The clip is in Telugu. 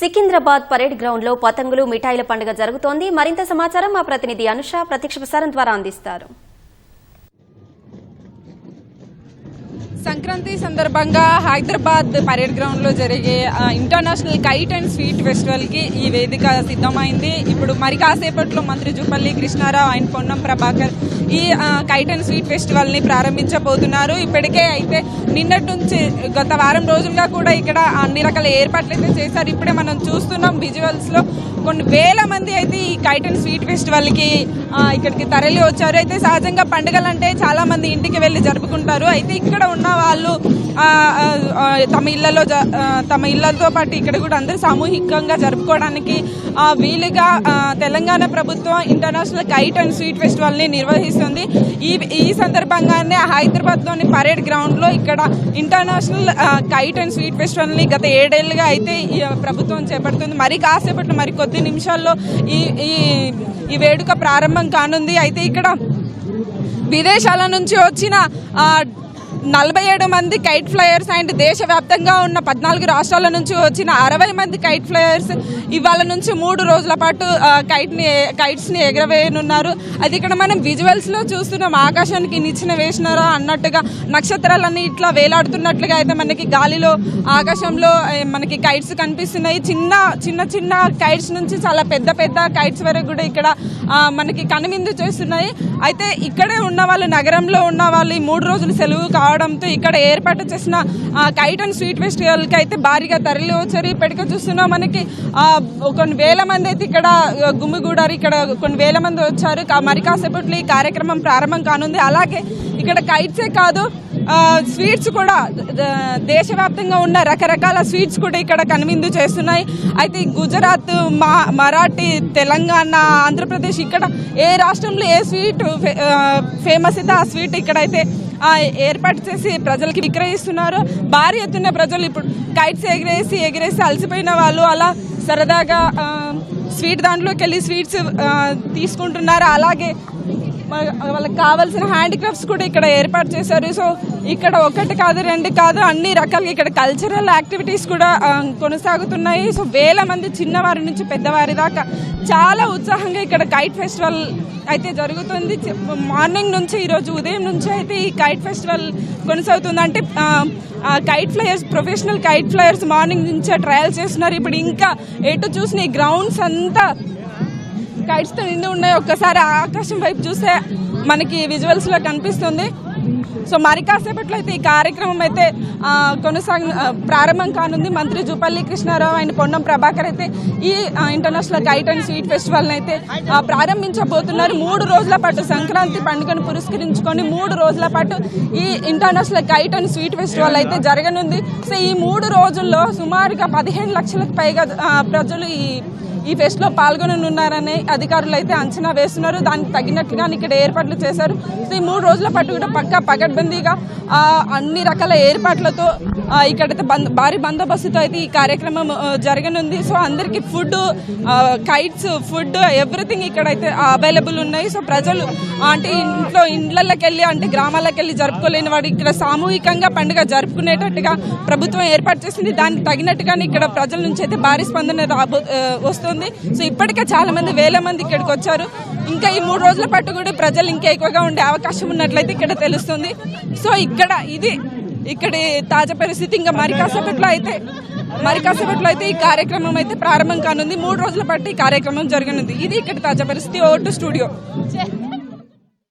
సికింద్రాబాద్ పరేడ్ గ్రౌండ్ లో పతంగులు మిఠాయిల పండుగ జరుగుతోంది. మరింత సమాచారం మా ప్రతినిధి అనుష ప్రత్యక్ష ప్రసారం ద్వారా అందిస్తారు. సంక్రాంతి సందర్భంగా హైదరాబాద్ పరేడ్ గ్రౌండ్ లో జరిగే international kite and sweet festival కి ఈ వేదిక సిద్ధమైంది. ఇప్పుడు మరి కాసేపట్లో మంత్రి జూపల్లి కృష్ణారావు అండ్ పొన్నం ప్రభాకర్ ఈ కైట్ అండ్ స్వీట్ ఫెస్టివల్ ని ప్రారంభించబోతున్నారు. ఇప్పటికే అయితే నిన్నటి నుంచి గత వారం రోజులుగా కూడా ఇక్కడ అన్ని రకాల ఏర్పాట్లు అయితే చేశారు. ఇప్పుడే మనం చూస్తున్నాం విజువల్స్ లో కొన్ని వేల మంది అయితే ఈ కైట్ అండ్ స్వీట్ ఫెస్టివల్ కి ఇక్కడికి తరలి వచ్చారు. అయితే సహజంగా పండుగలు అంటే చాలా మంది ఇంటికి వెళ్లి జరుపుకుంటారు. అయితే ఇక్కడ ఉన్న వాళ్ళు తమ ఇళ్లతో పాటు ఇక్కడ కూడా అందరూ సామూహికంగా జరుపుకోవడానికి వీలుగా తెలంగాణ ప్రభుత్వం international kite and sweet festival ని నిర్వహిస్తుంది. ఈ సందర్భంగానే హైదరాబాద్ లోని పరేడ్ గ్రౌండ్ లో ఇక్కడ international kite and sweet festival ని గత 7 ఏళ్లుగా అయితే ప్రభుత్వం చేపడుతుంది. మరి కాసేపట్లో మరి కొద్ది నిమిషాల్లో ఈ వేడుక ప్రారంభం కానుంది. అయితే ఇక్కడ విదేశాల నుంచి వచ్చిన 47 మంది కైట్ ఫ్లయర్స్ అండ్ దేశవ్యాప్తంగా ఉన్న 14 రాష్ట్రాల నుంచి వచ్చిన 60 మంది కైట్ ఫ్లయర్స్ ఇవాళ నుంచి 3 రోజుల పాటు కైట్స్ ని ఎగరవేయనున్నారు. అది ఇక్కడ మనం విజువల్స్ లో చూస్తున్నాం. ఆకాశానికి నిచ్చెన వేసినారా అన్నట్టుగా నక్షత్రాలన్నీ ఇట్లా వేలాడుతున్నట్లుగా అయితే మనకి గాలిలో ఆకాశంలో మనకి కైట్స్ కనిపిస్తున్నాయి. చిన్న కైట్స్ నుంచి చాలా పెద్ద కైట్స్ వరకు కూడా ఇక్కడ మనకి కనువిందు చేస్తున్నాయి. అయితే ఇక్కడే ఉన్న వాళ్ళు, నగరంలో ఉన్న వాళ్ళు ఈ 3 రోజులు సెలవు కావడంతో ఇక్కడ ఏర్పాటు చేసిన కైట్ అండ్ స్వీట్ ఫెస్టివల్ కి అయితే భారీగా తరలి వచ్చారు. ఇప్పటికే చూస్తున్నాం మనకి కొన్ని వేల మంది అయితే ఇక్కడ గుమ్మిగూడారు. ఇక్కడ కొన్ని వేల మంది వచ్చారు. మరి కాసేపట్లో ఈ కార్యక్రమం ప్రారంభం కానుంది. అలాగే ఇక్కడ కైట్సే కాదు, స్వీట్స్ కూడా దేశవ్యాప్తంగా ఉన్న రకరకాల స్వీట్స్ కూడా ఇక్కడ కనువిందు చేస్తున్నాయి. అయితే గుజరాత్, మరాఠీ, తెలంగాణ, ఆంధ్రప్రదేశ్ ఇక్కడ ఏ రాష్ట్రంలో ఏ స్వీట్ ఫేమస్ అయితే ఆ స్వీట్ ఇక్కడైతే ఏర్పాటు చేసి ప్రజలకి విక్రయిస్తున్నారు. భారీ ఎత్తున ప్రజలు ఇప్పుడు కైట్స్ ఎగిరేసి అలసిపోయిన వాళ్ళు అలా సరదాగా స్వీట్ దాంట్లోకి వెళ్ళి స్వీట్స్ తీసుకుంటున్నారు. అలాగే వాళ్ళకి కావాల్సిన హ్యాండిక్రాఫ్ట్స్ కూడా ఇక్కడ ఏర్పాటు చేశారు. సో ఇక్కడ 1 కాదు 2 కాదు అన్ని రకాలుగా ఇక్కడ కల్చరల్ యాక్టివిటీస్ కూడా కొనసాగుతున్నాయి. సో వేల మంది చిన్నవారి నుంచి పెద్దవారి దాకా చాలా ఉత్సాహంగా ఇక్కడ కైట్ ఫెస్టివల్ అయితే జరుగుతుంది. మార్నింగ్ నుంచి ఈరోజు ఉదయం నుంచి అయితే ఈ కైట్ ఫెస్టివల్ కొనసాగుతుంది. అంటే kite flyers, professional kite flyers morning నుంచే ట్రయల్ చేస్తున్నారు. ఇప్పుడు ఇంకా ఎటు చూసిన ఈ గ్రౌండ్స్ అంతా కైట్స్ తో నిండి ఉన్నాయి. ఒక్కసారి ఆకాశం వైపు చూస్తే మనకి విజువల్స్ లో కనిపిస్తుంది. సో మరి కాసేపట్లో అయితే ఈ కార్యక్రమం అయితే ప్రారంభం కానుంది. మంత్రి జూపల్లి కృష్ణారావు అండ్ పొన్నం ప్రభాకర్ అయితే ఈ international kite and sweet festival అయితే ప్రారంభించబోతున్నారు. 3 రోజుల పాటు సంక్రాంతి పండుగను పురస్కరించుకొని 3 రోజుల పాటు ఈ international kite and sweet festival అయితే జరగనుంది. సో ఈ 3 రోజుల్లో సుమారుగా 15 లక్షలకు పైగా ప్రజలు ఈ ఫెస్ట్ లో పాల్గొననున్నారని అధికారులు అయితే అంచనా వేస్తున్నారు. దానికి తగినట్టుగా ఇక్కడ ఏర్పాట్లు చేశారు. సో ఈ 3 రోజుల పాటు కూడా పకడ్బందీగా అన్ని రకాల ఏర్పాట్లతో ఇక్కడైతే భారీ బందోబస్తుతో అయితే ఈ కార్యక్రమం జరగనుంది. సో అందరికి ఫుడ్, కైట్స్, ఫుడ్, ఎవ్రీథింగ్ ఇక్కడైతే అవైలబుల్ ఉన్నాయి. సో ప్రజలు అంటే ఇండ్లకి వెళ్ళి అంటే గ్రామాలకు వెళ్ళి జరుపుకోలేని వాడు ఇక్కడ సామూహికంగా పండుగ జరుపుకునేటట్టుగా ప్రభుత్వం ఏర్పాటు చేసింది. దానికి తగినట్టుగానే ఇక్కడ ప్రజల నుంచి అయితే భారీ స్పందన వస్తుంది. సో ఇప్పటికే చాలా మంది, వేల మంది ఇక్కడికి వచ్చారు. ఇంకా ఈ 3 రోజుల పాటు కూడా ప్రజలు ఇంకా ఎక్కువగా ఉండే అవకాశం ఉన్నట్లయితే ఇక్కడ తెలుస్తుంది. సో ఇక్కడి తాజా పరిస్థితి ఇంకా మరి కాసేపట్లో అయితే ఈ కార్యక్రమం అయితే ప్రారంభం కానుంది. 3 రోజుల పాటు ఈ కార్యక్రమం జరగనుంది. ఇది ఇక్కడ తాజా పరిస్థితి. Vote studio.